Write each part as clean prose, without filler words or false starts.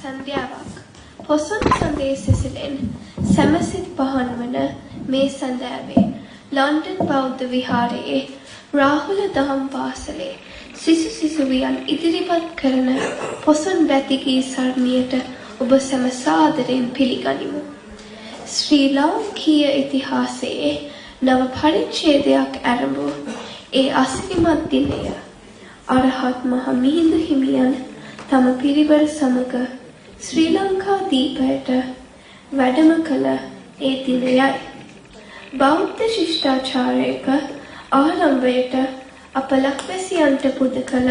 සන්ධ්‍යාවක් පොසොන් සඳේ සිසිලෙන් සැමසිත පහන් වන මේ සඳෑවේ ලන්ඩන් බෞද්ධ විහාරයේ රාහුල දහම් පාසලේ සිසු වියන් ඉදිරිපත් කරන පොසොන් බැති ගී සරණියට ඔබ සැම සාදරයෙන් පිළිගනිමු. ශ්‍රී ලාංකීය ඉතිහාසයේ නව පරිච්ඡේදයක් ආරම්භ ඒ අසිරිමත් දිනය අරහත් මහ මිහිඳු හිමියන් තම පිරිවර සමග ශ්‍රී ලංකා දීපයට වැඩම කළ ඒ දිනයයි. බෞද්ධ ශිෂ්ටාචාරයක ආරම්භයට අප ලක්වැසියන්ට පුද කළ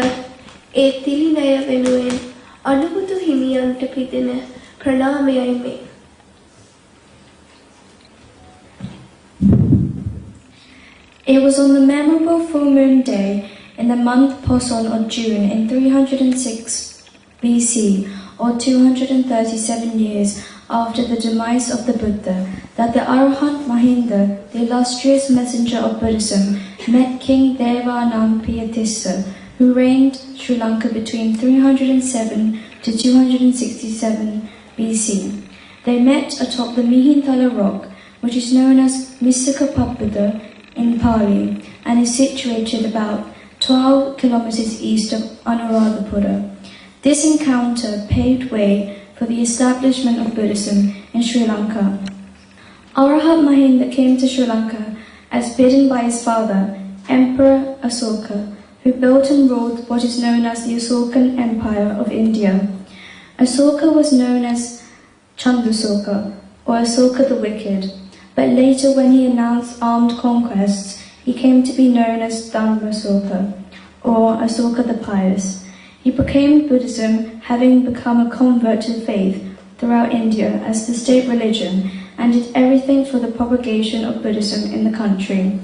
ඒ තිලිනය වෙනුවෙන් අනුබුදු හිමියන්ට පිදෙන ප්‍රණාමයයි මේ. It was on the memorable full moon day in the month Poson or June in 306 BC, or 237 years after the demise of the Buddha, that the Arahant Mahinda, the illustrious messenger of Buddhism, met King Devanampiya, who reigned Sri Lanka between 307 to 267 BC. They met atop the Mihintala rock, which is known as Misaka Papada in Pali, and is situated about 12 kilometers east of Anuradhapura. This encounter paved way for the establishment of Buddhism in Sri Lanka. Arahant Mahinda came to Sri Lanka as bidden by his father, Emperor Asoka, who built and ruled what is known as the Asokan Empire of India. Asoka was known as Chandrasoka, or Asoka the Wicked, but later when he announced armed conquests, he came to be known as Dhammasoka, or Asoka the Pious. He proclaimed Buddhism, having become a convert to faith throughout India as the state religion, and did everything for the propagation of Buddhism in the country.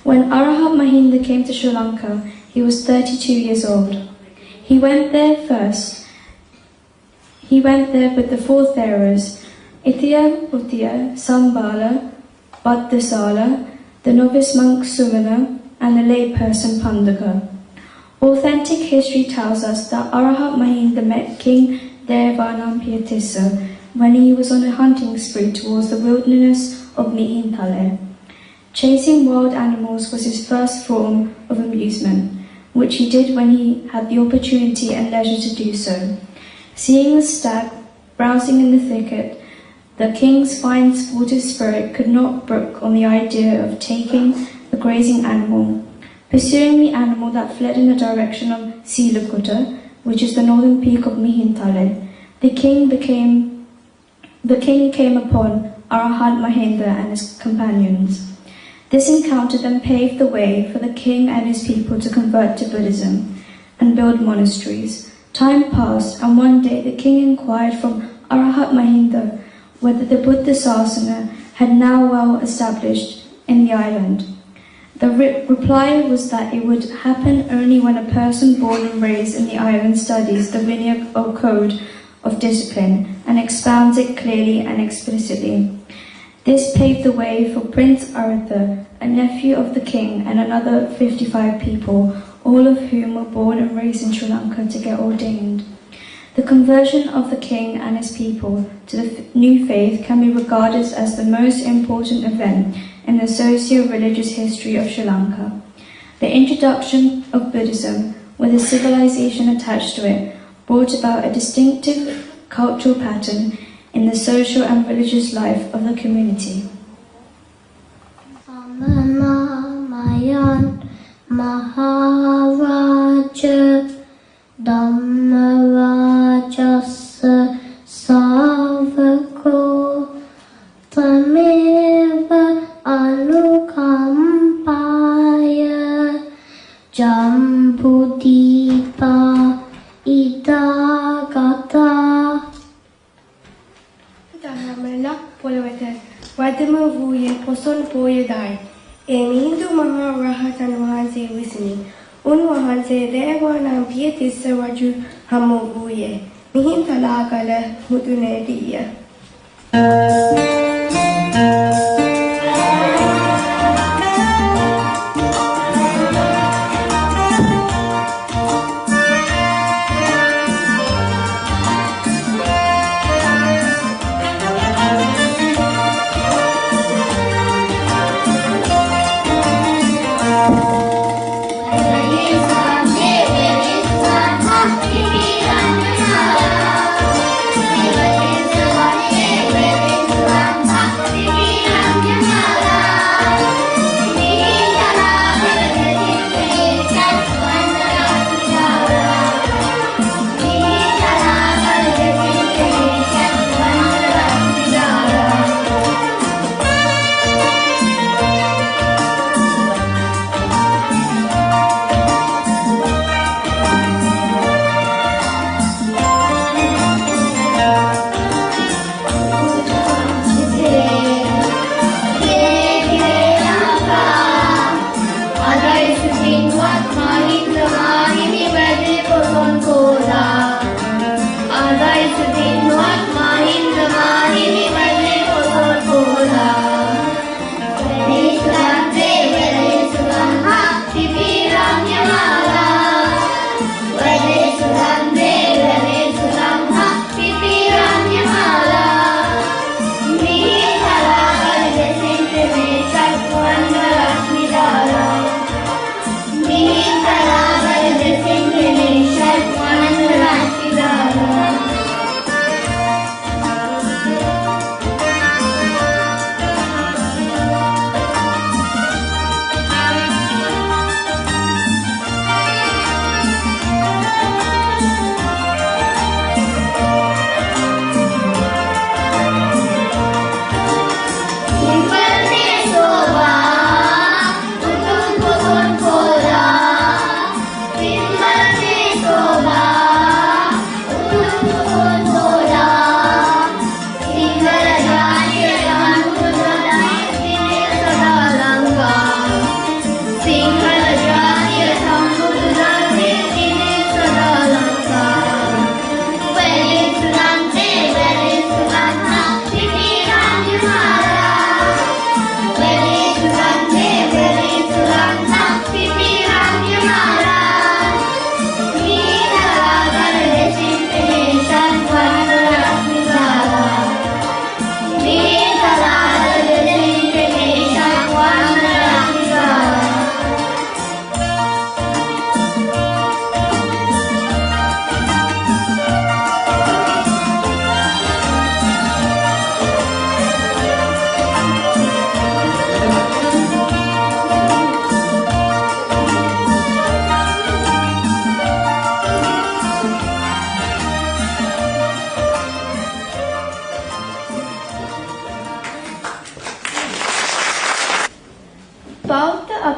When Arahant Mahinda came to Sri Lanka, he was 32 years old. He went there with the four Theras, Ithya, Uttiya, Sambala, Bhaddasala, the novice monk Sumana, and the layperson Pandaka. Authentic history tells us that Arahant Mahinda met King Devanampiya when he was on a hunting spree towards the wilderness of Mihintale. Chasing wild animals was his first form of amusement, which he did when he had the opportunity and leisure to do so. Seeing the stag browsing in the thicket, the king's fine sportive spirit could not brook on the idea of taking the grazing animal. Pursuing the animal that fled in the direction of Silakutta, which is the northern peak of Mihintale, the king came upon Arahant Mahinda and his companions. This encounter then paved the way for the king and his people to convert to Buddhism and build monasteries. Time passed, and one day the king inquired from Arahant Mahinda whether the Buddha Sasana had now well established in the island. The reply was that it would happen only when a person born and raised in the island studies the Vinaya or code of discipline and expounds it clearly and explicitly. This paved the way for Prince Arthur, a nephew of the king, and another 55 people, all of whom were born and raised in Sri Lanka, to get ordained. The conversion of the king and his people to the new faith can be regarded as the most important event in the socio-religious history of Sri Lanka. The introduction of Buddhism, with a civilization attached to it, brought about a distinctive cultural pattern in the social and religious life of the community. Mayan Maharaja Dhammavajasa Savako Tameva Anukampaya Jambudipa Idagata දහමලක් පොළවට වදම වූයේ පොසොන් පෝයදායි. ඒ මිහිඳු මහා රහතන් වහන්සේ විසිනි. උන්වහන්සේ දේවානම්පිය රජු හමු වූයේ මිහින්තලාගල මුදුනේදීය.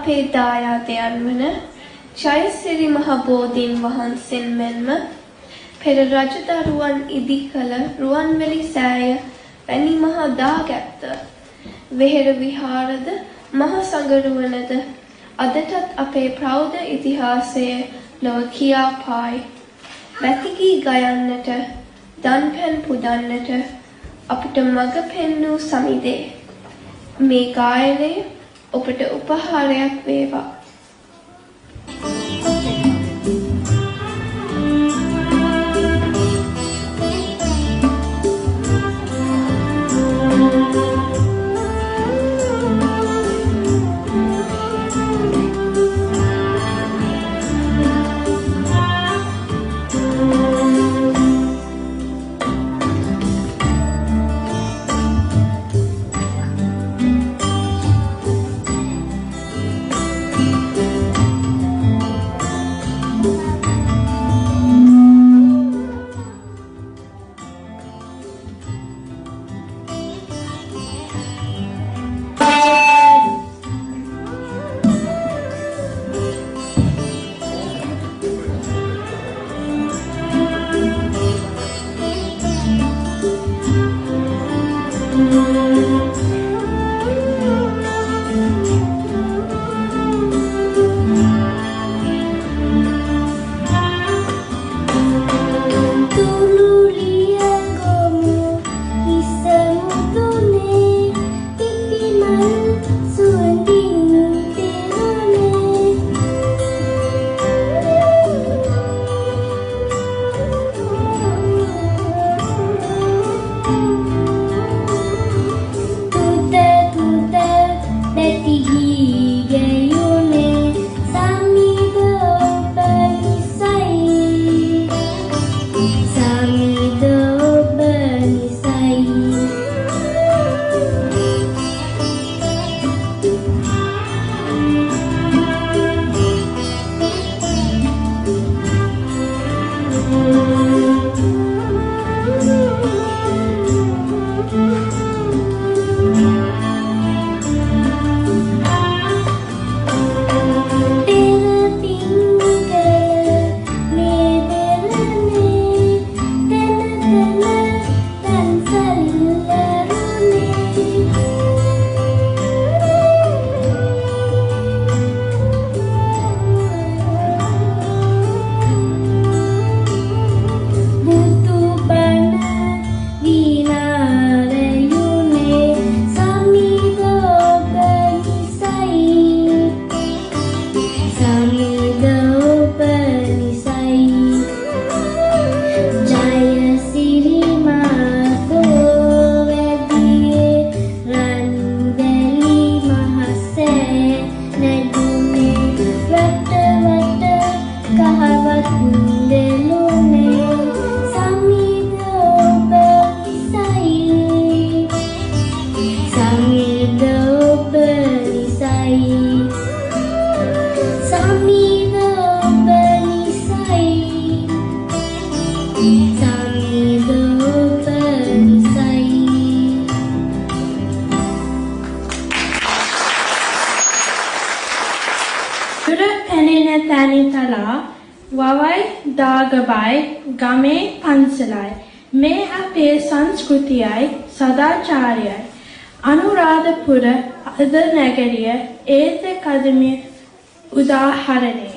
අපේ දායාදයන් වන ජයසිරි මහ බෝධීන් වහන්සේන් මෙන්ම පෙර රජදරුවන් ඉදි කළ රුවන්වැලි සෑය වැනි මහ දාගැත්ත වෙහෙර විහාරද මහ සංගරුවනද අදටත් අපේ ප්‍රෞද්ධ ඉතිහාසයේ ලොව කියා පායි. බැතිගී ගයන්නට දන්පැන් පුදන්නට අපට මඟ පෙන්වූ සමිදේ මේ ගායනය ඔබට උපහාරයක් වේවා. වවයි දාගබයි ගමේ පන්සලයි මේ අපේ සංස්කෘතියයි සදාචාරයයි අනුරාධපුර අද නැගරිය ඒත කදමේ උදාහරණය